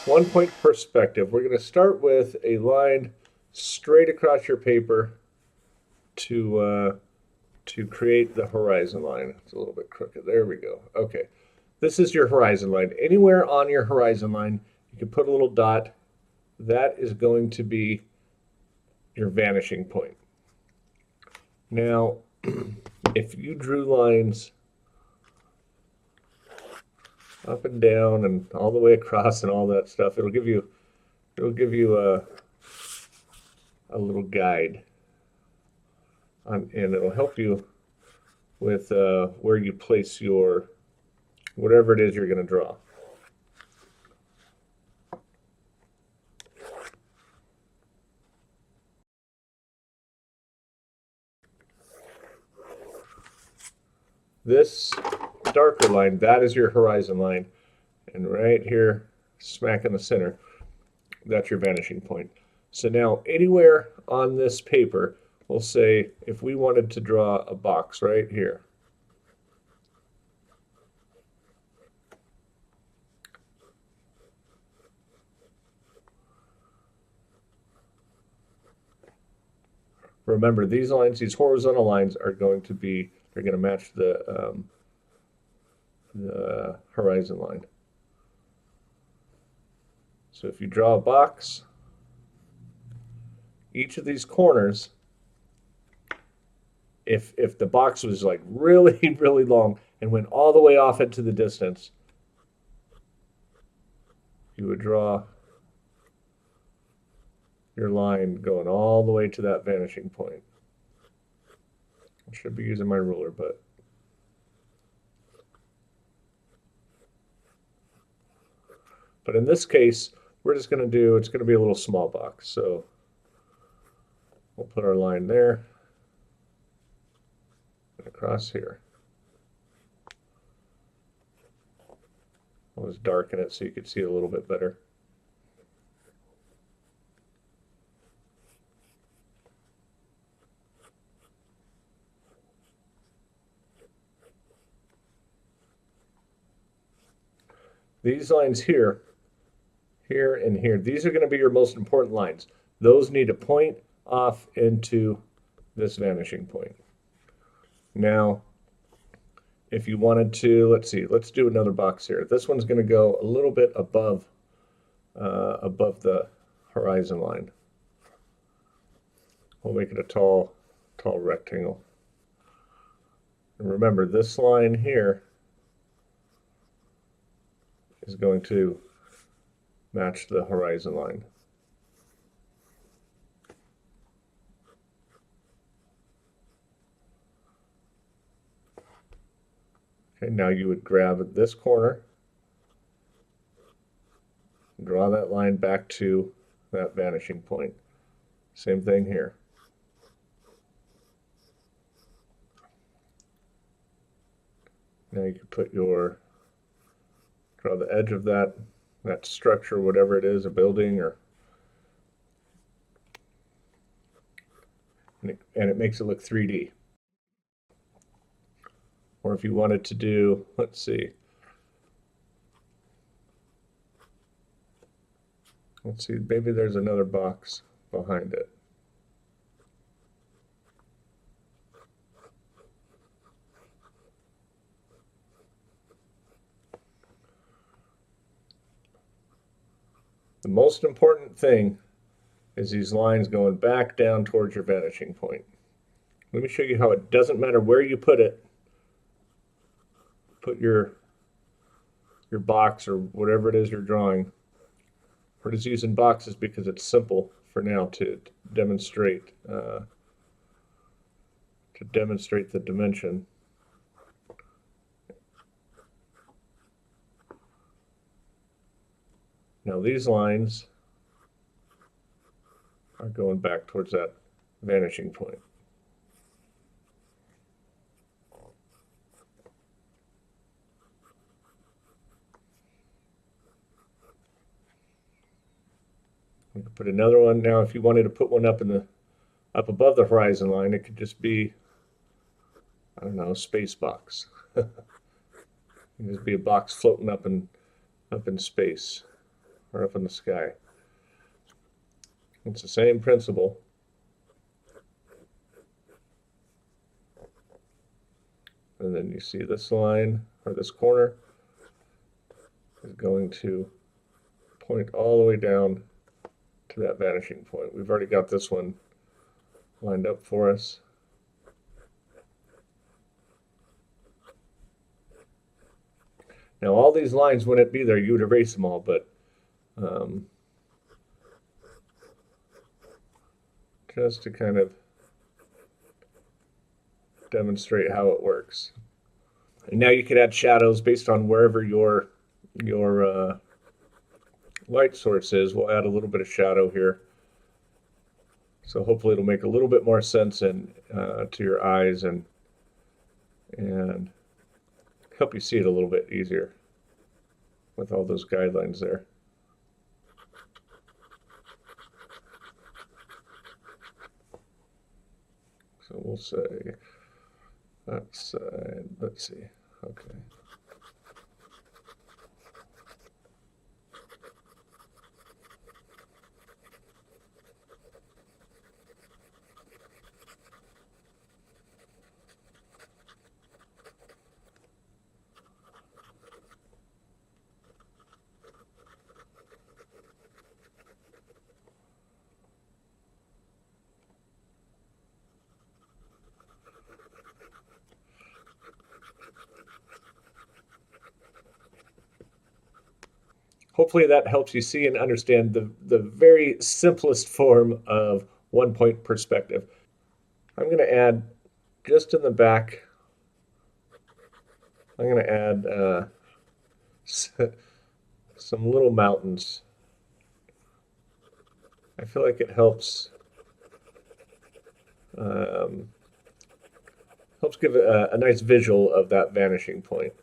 1 point perspective. We're going to start with a line straight across your paper to create the horizon line. It's a little bit crooked. There we go. Okay. This is your horizon line. Anywhere on your horizon line, you can put a little dot. That is going to be your vanishing point. Now, if you drew lines up and down and all the way across and all that stuff, it'll give you a little guide and it'll help you with where you place your whatever it is you're going to draw. This darker line, that is your horizon line, and right here, smack in the center, that's your vanishing point. So now anywhere on this paper, we'll say if we wanted to draw a box right here, remember these lines, these horizontal lines are going to be, they're going to match the horizon line. So if you draw a box, each of these corners, if the box was like really, really long and went all the way off into the distance, you would draw your line going all the way to that vanishing point. I should be using my ruler, but in this case, we're just going to do, it's going to be a little small box. So we'll put our line there and across here. I'll just darken it so you can see it a little bit better. These lines here, here, and here, these are going to be your most important lines. Those need to point off into this vanishing point. Now, if you wanted to, let's see, let's do another box here. This one's going to go a little bit above the horizon line. We'll make it a tall rectangle. And remember, this line here is going to match the horizon line. Okay, now you would grab this corner, draw that line back to that vanishing point. Same thing here. Now you can put your, draw the edge of that structure, whatever it is, a building, or and it makes it look 3D. Or if you wanted to do, let's see, maybe there's another box behind it. The most important thing is these lines going back down towards your vanishing point. Let me show you how it doesn't matter where you put it. Put your box or whatever it is you're drawing. We're just using boxes because it's simple for now to demonstrate the dimension. Now these lines are going back towards that vanishing point. We could put another one. Now if you wanted to put one up up above the horizon line, it could just be, I don't know, space box. It could just be a box floating up in space. or up in the sky. It's the same principle. And then you see this line, or this corner, is going to point all the way down to that vanishing point. We've already got this one lined up for us. Now all these lines wouldn't be there, you would erase them all, but just to kind of demonstrate how it works. And now you could add shadows based on wherever your light source is. We'll add a little bit of shadow here. So hopefully it'll make a little bit more sense to your eyes and help you see it a little bit easier with all those guidelines there. So we'll say that side, let's see, okay. Hopefully that helps you see and understand the very simplest form of one-point perspective. I'm going to add, just in the back, I'm going to add some little mountains. I feel like it helps helps give a nice visual of that vanishing point.